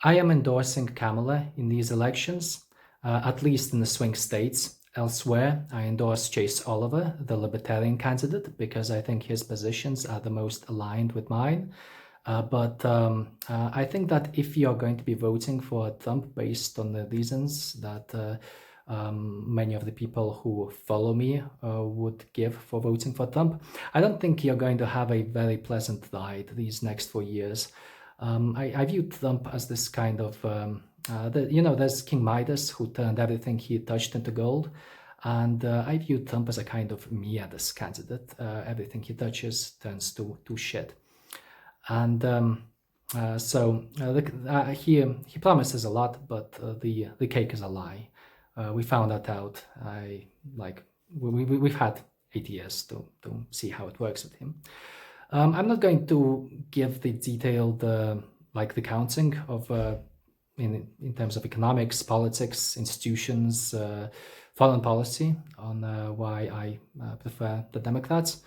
I am endorsing Kamala in these elections, at least in the swing states. Elsewhere, I endorse Chase Oliver, the Libertarian candidate, because I think his positions are the most aligned with mine. But I think that if you're going to be voting for Trump based on the reasons that many of the people who follow me would give for voting for Trump, I don't think you're going to have a very pleasant ride these next 4 years. I view Trump as this kind of, there's King Midas who turned everything he touched into gold. And I view Trump as a kind of Midas candidate. Everything he touches turns to shit. And he promises a lot, but the cake is a lie. We found that out. We've had 8 years to see how it works with him. I'm not going to give the detailed the counting of in terms of economics, politics, institutions, foreign policy on why I prefer the Democrats.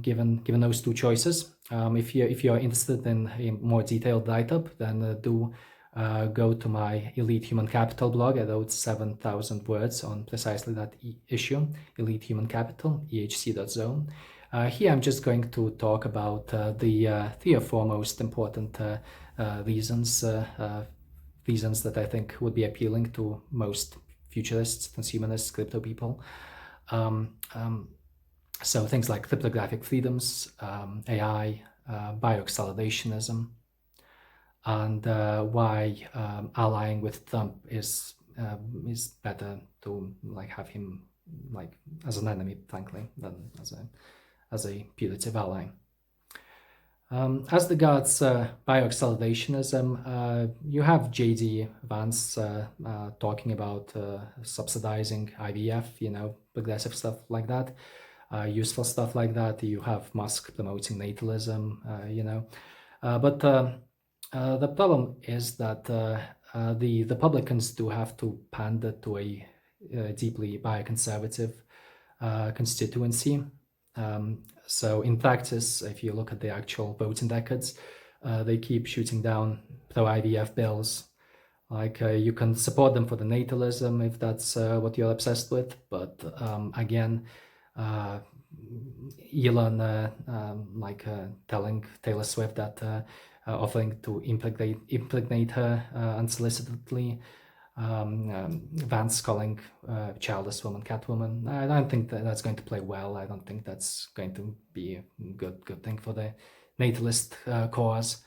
Given those two choices, if you're interested in a more detailed write-up, then do go to my Elite Human Capital blog. I wrote 7,000 words on precisely that issue, Elite Human Capital, ehc.zone. Here I'm just going to talk about the 3 or 4 most important reasons that I think would be appealing to most futurists, transhumanists, crypto people. So things like cryptographic freedoms, AI, bioaccelerationism, and why allying with Trump is better to have him as an enemy, frankly, than as a putative ally. As regards bioaccelerationism, you have J.D. Vance talking about subsidizing IVF, progressive stuff like that, useful stuff like that. You have Musk promoting natalism, but the problem is that the Republicans do have to pander to a deeply bioconservative constituency. So in practice, if you look at the actual voting records, they keep shooting down pro-IVF bills. You can support them for the natalism if that's what you're obsessed with, but again, Elon telling Taylor Swift that offering to impregnate her unsolicitedly, Vance calling childless woman Catwoman. I don't think that's going to play well. I don't think that's going to be a good thing for the natalist cause.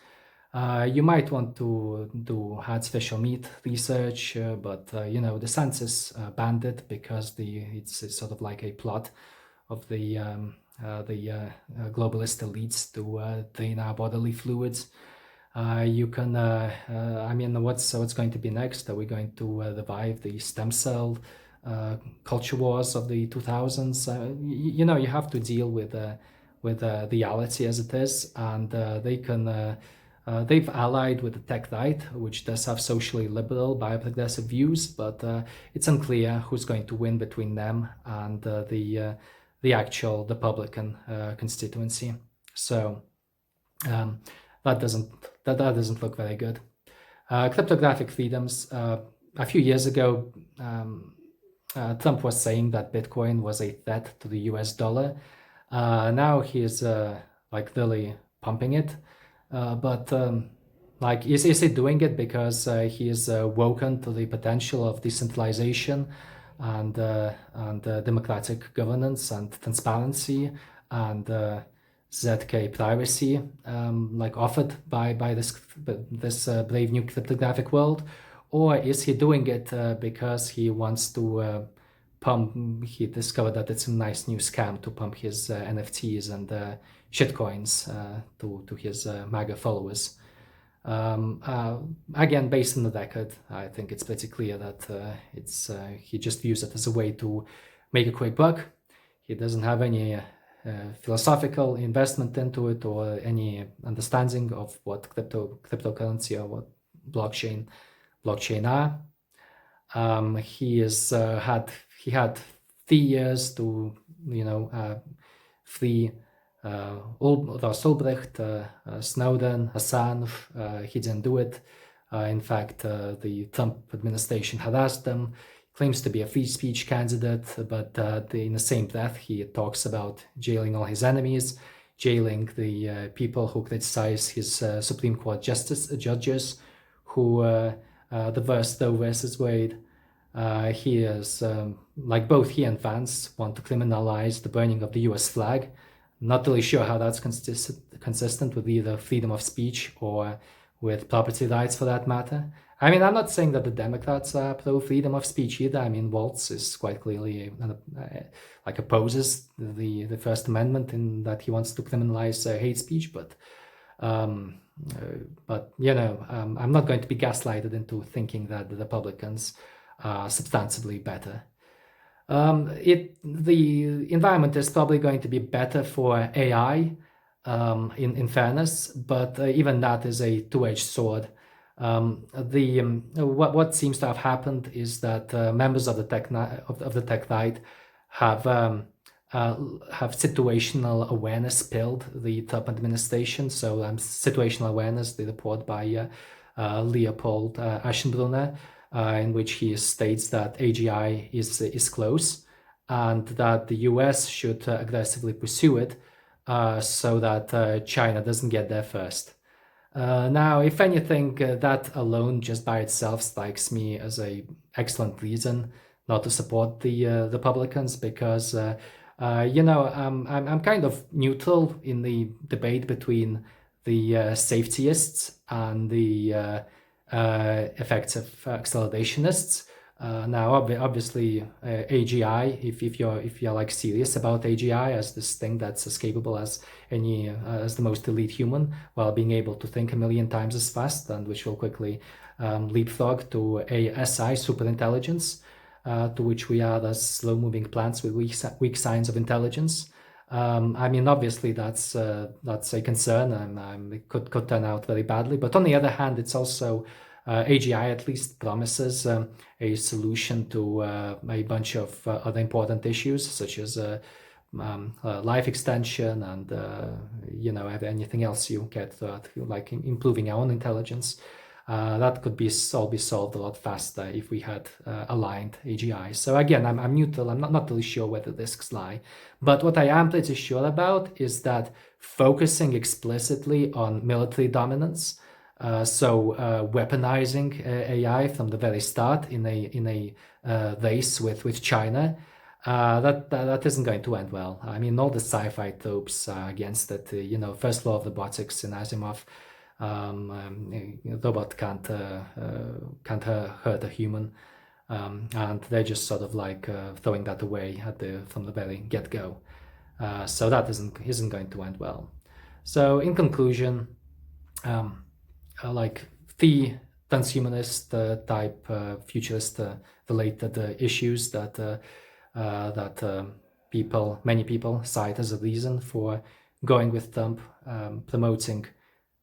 You might want to do artificial meat research, but the census banned it because it's sort of like a plot of the globalist elites to drain our bodily fluids. You can, what's going to be next? Are we going to revive the stem cell culture wars of the 2000s? You have to deal with reality as it is, and they've allied with the tech right, which does have socially liberal, bioprogressive views, but it's unclear who's going to win between them and the actual Republican constituency. So that doesn't look very good. Cryptographic freedoms. A few years ago, Trump was saying that Bitcoin was a threat to the US dollar. Now he's really pumping it. But is he doing it because he is woken to the potential of decentralization and democratic governance and transparency and ZK privacy, offered by this brave new cryptographic world, or is he doing it because he wants to pump? He discovered that it's a nice new scam to pump his NFTs and shitcoins to his MAGA followers. Again, based on the record, I think it's pretty clear that he just views it as a way to make a quick buck. He doesn't have any philosophical investment into it or any understanding of what cryptocurrency or what blockchain are. He had 3 years to free Ross Ulbricht, Snowden, Assange. He didn't do it. In fact, the Trump administration harassed them. Claims to be a free speech candidate, but in the same breath, he talks about jailing all his enemies, jailing the people who criticize his Supreme Court judges, who reversed Roe versus Wade. He is, like both he and Vance, want to criminalize the burning of the US flag. Not really sure how that's consistent with either freedom of speech or with property rights for that matter. I mean, I'm not saying that the Democrats are pro freedom of speech either. I mean, Waltz is quite clearly like opposes the First Amendment in that he wants to criminalize hate speech, but you know, I'm not going to be gaslighted into thinking that the Republicans are substantially better. The environment is probably going to be better for AI, in fairness, but even that is a two-edged sword. What seems to have happened is that members of the tech right have situational awareness pilled the Trump administration. So situational awareness, the report by Leopold Aschenbrunner, in which he states that AGI is close and that the US should aggressively pursue it so that China doesn't get there first. Now, if anything, that alone just by itself strikes me as a excellent reason not to support the Republicans, because you know, I'm kind of neutral in the debate between the safetyists and the effective accelerationists. Now, obviously, AGI. If you're like serious about AGI as this thing that's escapable as any as the most elite human, while being able to think a million times as fast, and which will quickly leapfrog to ASI, superintelligence, to which we are as slow-moving plants with weak signs of intelligence. I mean, obviously, that's a concern, and it could turn out very badly. But on the other hand, it's also AGI at least promises a solution to a bunch of other important issues, such as life extension and you know, anything else you get like improving our own intelligence. That could all be solved a lot faster if we had aligned AGI. So again, I'm neutral. I'm not really sure where the risks lie. But what I am pretty sure about is that focusing explicitly on military dominance, weaponizing AI from the very start in a race with China, that isn't going to end well. I mean, all the sci-fi tropes are against it. You know, first law of robotics in Asimov. Robot can't hurt a human, and they're just sort of like throwing that away from the very get-go. So that isn't going to end well. So in conclusion, like the transhumanist type futurist related issues that many people cite as a reason for going with Trump, promoting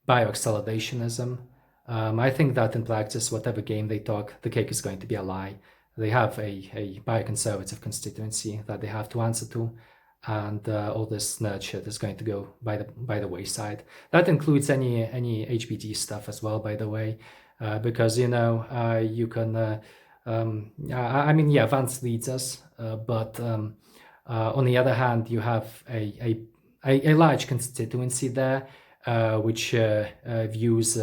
bioaccelerationism. I think that in practice, whatever game they talk, the cake is going to be a lie. They have a bioconservative constituency that they have to answer to, and all this nerd shit is going to go by the wayside. That includes any HBT stuff as well, by the way, because you know you can. I mean, yeah, Vance leads us, but on the other hand, you have a large constituency there, which views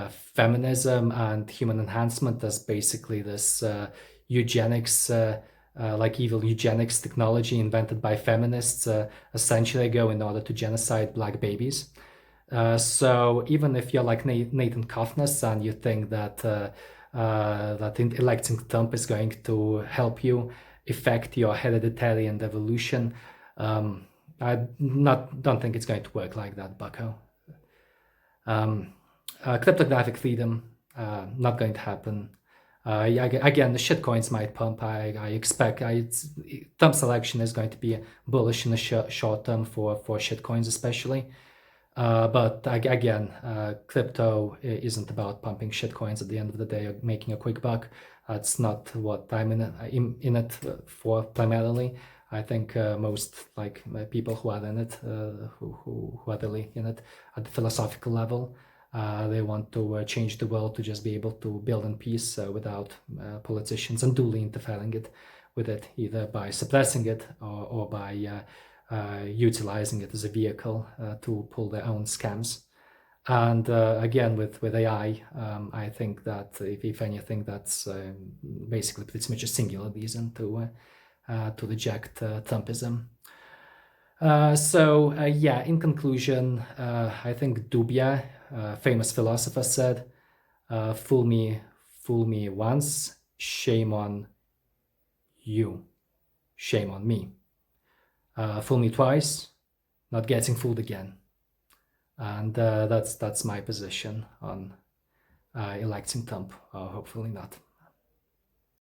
feminism and human enhancement as basically this eugenics, like evil eugenics technology invented by feminists a century ago in order to genocide black babies. So even if you're like Nathan Kofnas and you think that electing Trump is going to help you effect your hereditary and evolution, I don't think it's going to work like that, bucko. Cryptographic freedom, not going to happen. Again, the shitcoins might pump. I expect Trump's election is going to be bullish in the short term for shitcoins especially. But again, crypto isn't about pumping shitcoins at the end of the day or making a quick buck. That's not what I'm in it for primarily. I think most people who are in it, who are really in it at the philosophical level, They want to change the world to just be able to build in peace without politicians unduly interfering with it, either by suppressing it or by utilizing it as a vehicle to pull their own scams. And again, with AI, I think that if anything, that's basically pretty much a singular reason to reject Trumpism. Yeah, in conclusion, I think Dubia, famous philosopher, said, fool me once, shame on you, shame on me. Fool me twice, not getting fooled again." And that's my position on electing Trump, or hopefully not.